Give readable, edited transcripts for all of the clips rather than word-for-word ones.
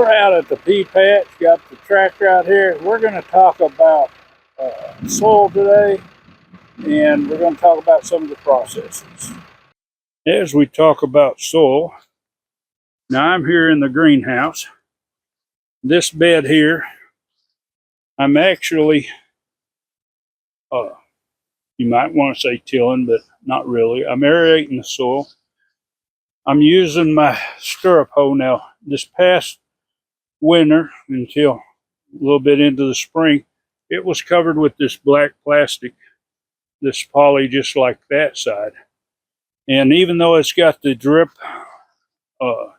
We're out at the pea patch, got the tractor out here. We're going to talk about soil today, and we're going to talk about some of the processes. As we talk about soil, now I'm here in the greenhouse. This bed here, I'm actually, you might want to say tilling, but not really. I'm aerating the soil. I'm using my stirrup hoe now. This past winter until a little bit into the spring, it was covered with this black plastic, this poly just like that side. And even though it's got the drip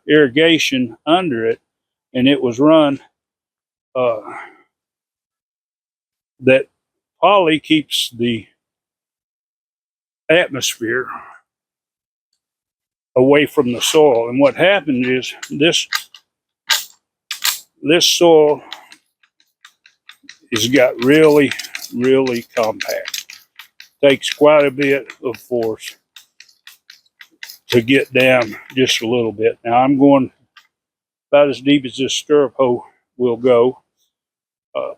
irrigation under it, and it was run, that poly keeps the atmosphere away from the soil. And what happened is this soil has got really compact. Takes quite a bit of force to get down just a little bit. Now I'm going about as deep as this stirrup hoe will go.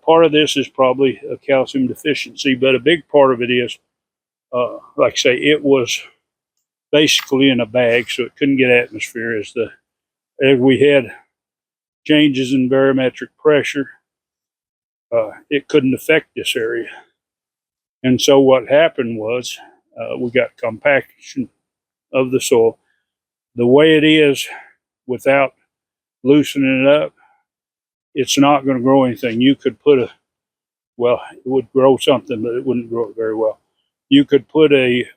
Part of this is probably a calcium deficiency, but a big part of it is, like I say, it was basically in a bag, so it couldn't get atmosphere. As we had changes in barometric pressure, it couldn't affect this area. And so what happened was we got compaction of the soil. The way it is, without loosening it up, it's not going to grow anything. You could put it would grow something, but it wouldn't grow it very well. You could put a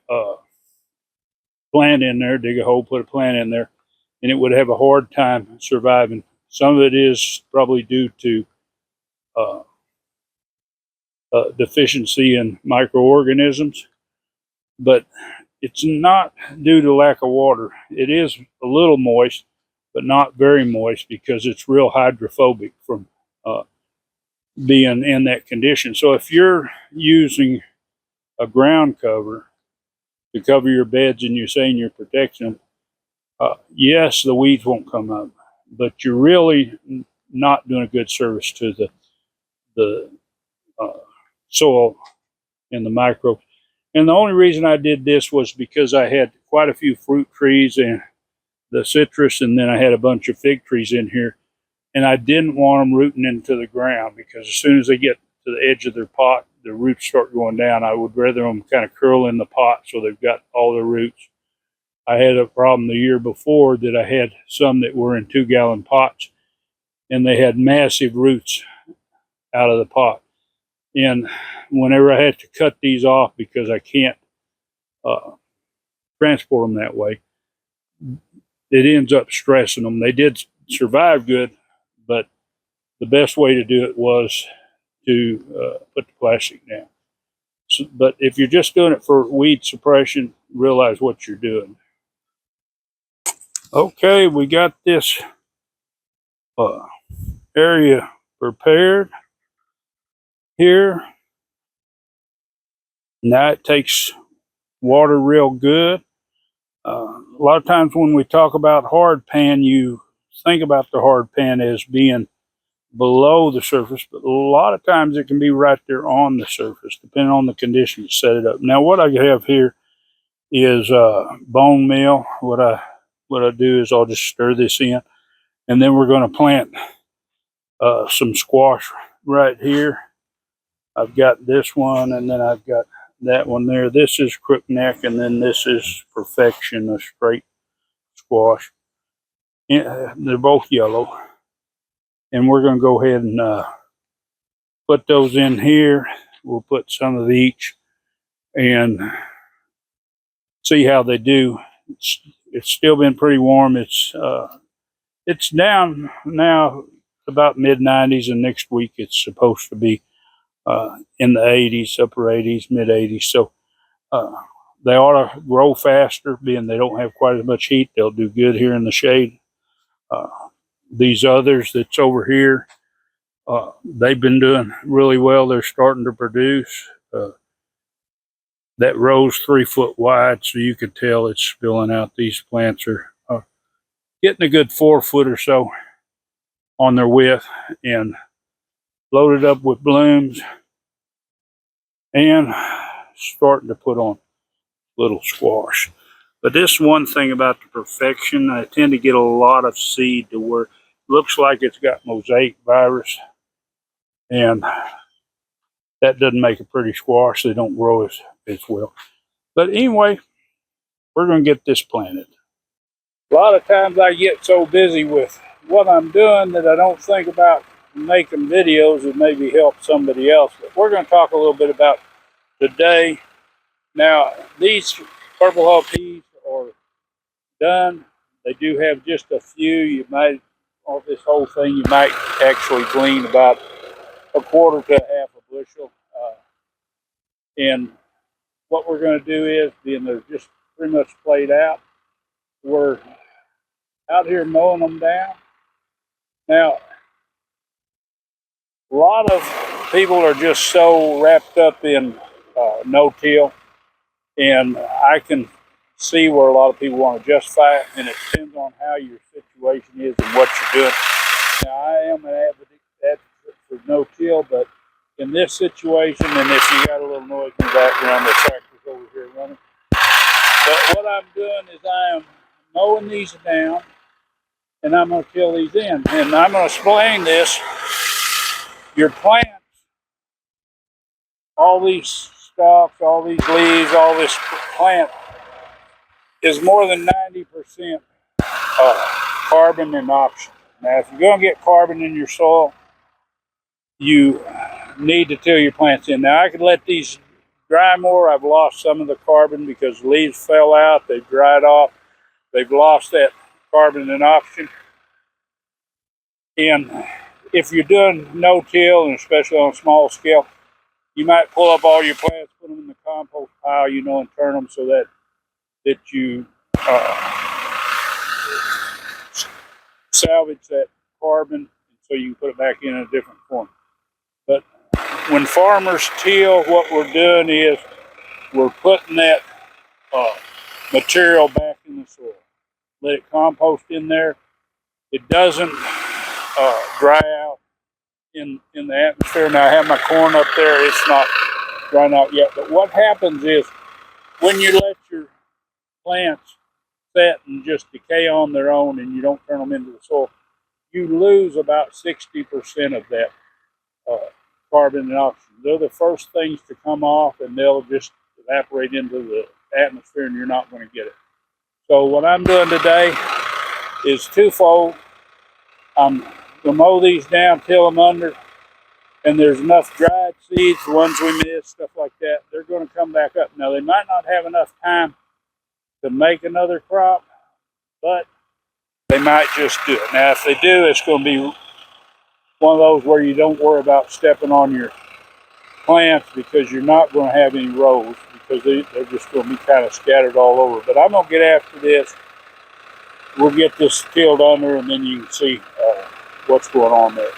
plant in there, dig a hole, put a plant in there, and it would have a hard time surviving. Some of it is probably due to deficiency in microorganisms, but it's not due to lack of water. It is a little moist, but not very moist, because it's real hydrophobic from being in that condition. So if you're using a ground cover to cover your beds and you're saying you're protecting them, yes, the weeds won't come up, but you're really not doing a good service to the soil and the microbes. And the only reason I did this was because I had quite a few fruit trees and the citrus, and then I had a bunch of fig trees in here, and I didn't want them rooting into the ground, because as soon as they get to the edge of their pot, the roots start going down. I would rather them kind of curl in the pot so they've got all their roots. I had a problem the year before that I had some that were in 2-gallon pots, and they had massive roots out of the pot. And whenever I had to cut these off, because I can't transport them that way, it ends up stressing them. They did survive good, but the best way to do it was to put the plastic down. So, but if you're just doing it for weed suppression, realize what you're doing. Okay, we got this area prepared here. Now it takes water real good. A lot of times when we talk about hard pan, you think about the hard pan as being below the surface, but a lot of times it can be right there on the surface, depending on the condition to set it up. Now what I have here is bone meal. What I do is I'll just stir this in, and then we're going to plant some squash right here. I've got this one, and then I've got that one there. This is crookneck, and then this is perfection, a straight squash. They're both yellow. And we're going to go ahead and put those in here. We'll put some of each and see how they do. It's still been pretty warm. It's down now about mid-90s, and next week it's supposed to be in the 80s, upper 80s, mid 80s. So they ought to grow faster, being they don't have quite as much heat. They'll do good here in the shade. These others that's over here, they've been doing really well. They're starting to produce. That row's 3 foot wide, so you could tell it's spilling out. These plants are getting a good 4 foot or so on their width and loaded up with blooms and starting to put on little squash. But this one thing about the perfection, I tend to get a lot of seed to where it looks like it's got mosaic virus, and that doesn't make a pretty squash. They don't grow as well. But anyway, we're going to get this planted. A lot of times I get so busy with what I'm doing that I don't think about making videos that maybe help somebody else. But we're going to talk a little bit about today. Now, these purple hull peas are done. They do have just a few. You might, on this whole thing, you might actually glean about a quarter to a half a bushel. And what we're going to do is, being they're just pretty much played out, we're out here mowing them down. Now, a lot of people are just so wrapped up in no-till, and I can see where a lot of people want to justify it, and it depends on how your situation is and what you're doing. Now, I am an advocate for no-till, but in this situation, and if you got a little noise in the background, the tractor's over here running. But what I'm doing is I am mowing these down, and I'm going to till these in. And I'm going to explain this. Your plants, all these stalks, all these leaves, all this plant is more than 90% carbon and oxygen. Now, if you're going to get carbon in your soil, you need to till your plants in. Now, I could let these dry more. I've lost some of the carbon because leaves fell out. They've dried off. They've lost that carbon and oxygen. And if you're doing no-till, and especially on a small scale, you might pull up all your plants, put them in the compost pile, and turn them so that you salvage that carbon, so you can put it back in a different form. But when farmers till, what we're doing is we're putting that material back in the soil. Let it compost in there. It doesn't dry out in the atmosphere. Now, I have my corn up there. It's not drying out yet. But what happens is when you let your plants set and just decay on their own and you don't turn them into the soil, you lose about 60% of that carbon and oxygen. They're the first things to come off, and they'll just evaporate into the atmosphere, and you're not going to get it. So what I'm doing today is twofold. I'm going to mow these down, till them under, and there's enough dried seeds, the ones we missed, stuff like that, they're going to come back up. Now, they might not have enough time to make another crop, but they might just do it. Now, if they do, it's going to be one of those where you don't worry about stepping on your plants, because you're not going to have any rows, because they're just going to be kind of scattered all over. But I'm going to get after this. We'll get this tilled under, and then you can see what's going on there.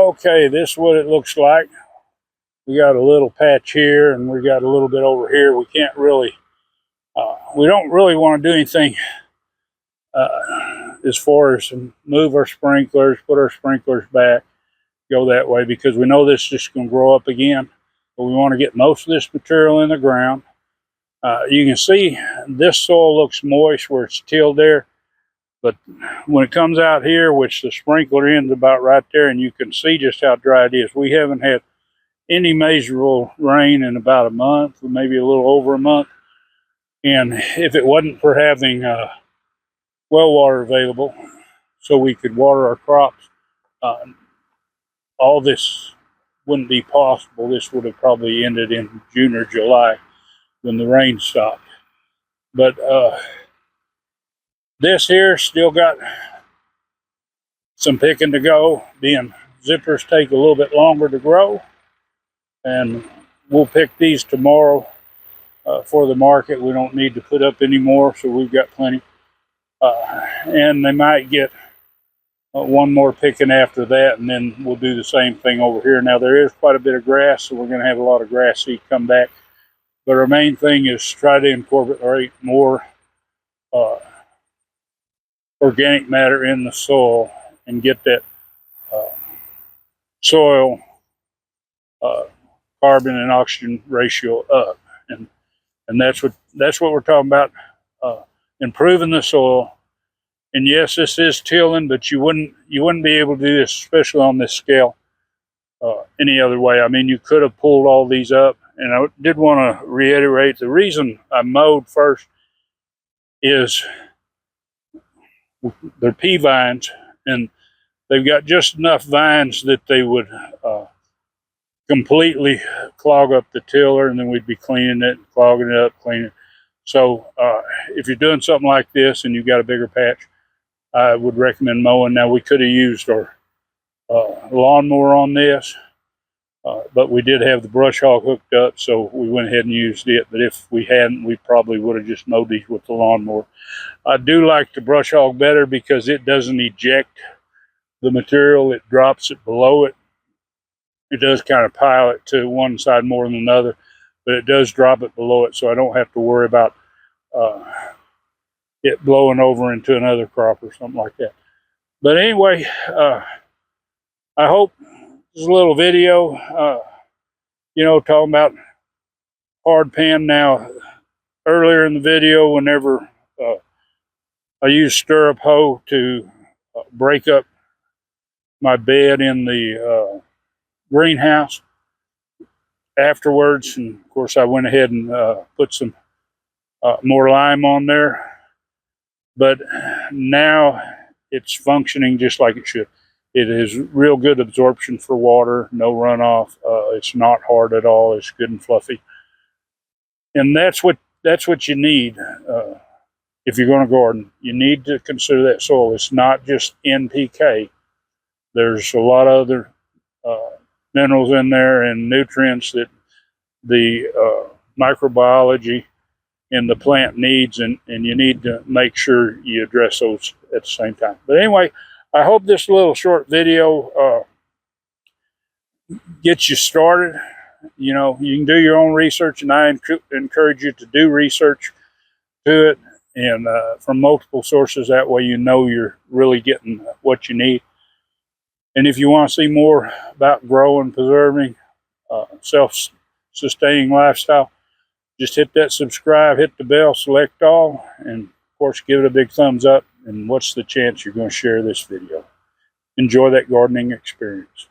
Okay, this is what it looks like. We got a little patch here, and we got a little bit over here. We can't really, we don't really want to do anything as far as move our sprinklers, put our sprinklers back, go that way, because we know this is just going to grow up again. But we want to get most of this material in the ground. You can see this soil looks moist where it's tilled there. But when it comes out here, which the sprinkler ends about right there, and you can see just how dry it is. We haven't had any measurable rain in about a month, or maybe a little over a month. And if it wasn't for having well water available so we could water our crops, all this wouldn't be possible. This would have probably ended in June or July when the rain stopped. But this here still got some picking to go. Being zippers take a little bit longer to grow, and we'll pick these tomorrow for the market. We don't need to put up any more, so we've got plenty. And they might get one more picking after that, and then we'll do the same thing over here. Now there is quite a bit of grass, so we're going to have a lot of grass seed come back. But our main thing is try to incorporate more organic matter in the soil and get that soil carbon and oxygen ratio up, and that's what we're talking about, improving the soil. And yes, this is tilling, but you wouldn't be able to do this, especially on this scale, any other way. I mean, you could have pulled all these up, and I did want to reiterate the reason I mowed first is they're pea vines, and they've got just enough vines that they would completely clog up the tiller, and then we'd be cleaning it, clogging it up, cleaning it. So if you're doing something like this and you've got a bigger patch, I would recommend mowing. Now, we could have used our lawnmower on this, but we did have the brush hog hooked up, so we went ahead and used it. But if we hadn't, we probably would have just mowed these with the lawnmower. I do like the brush hog better because it doesn't eject the material. It drops it below it. It does kind of pile it to one side more than another, but it does drop it below it, so I don't have to worry about it blowing over into another crop or something like that. But anyway, I hope this little video, talking about hard pan. Now, earlier in the video, whenever I used stirrup hoe to break up my bed in the greenhouse, afterwards, and of course I went ahead and put some more lime on there. But now it's functioning just like it should. It is real good absorption for water, no runoff. It's not hard at all. It's good and fluffy, and that's what you need if you're going to garden. You need to consider that soil. It's not just NPK. There's a lot of other minerals in there and nutrients that the microbiology in the plant needs, and you need to make sure you address those at the same time. But anyway, I hope this little short video gets you started. You can do your own research, and I encourage you to do research to it, and from multiple sources. That way you're really getting what you need. And if you want to see more about growing, preserving, self-sustaining lifestyle, just hit that subscribe, hit the bell, select all, and of course give it a big thumbs up. And what's the chance you're going to share this video? Enjoy that gardening experience.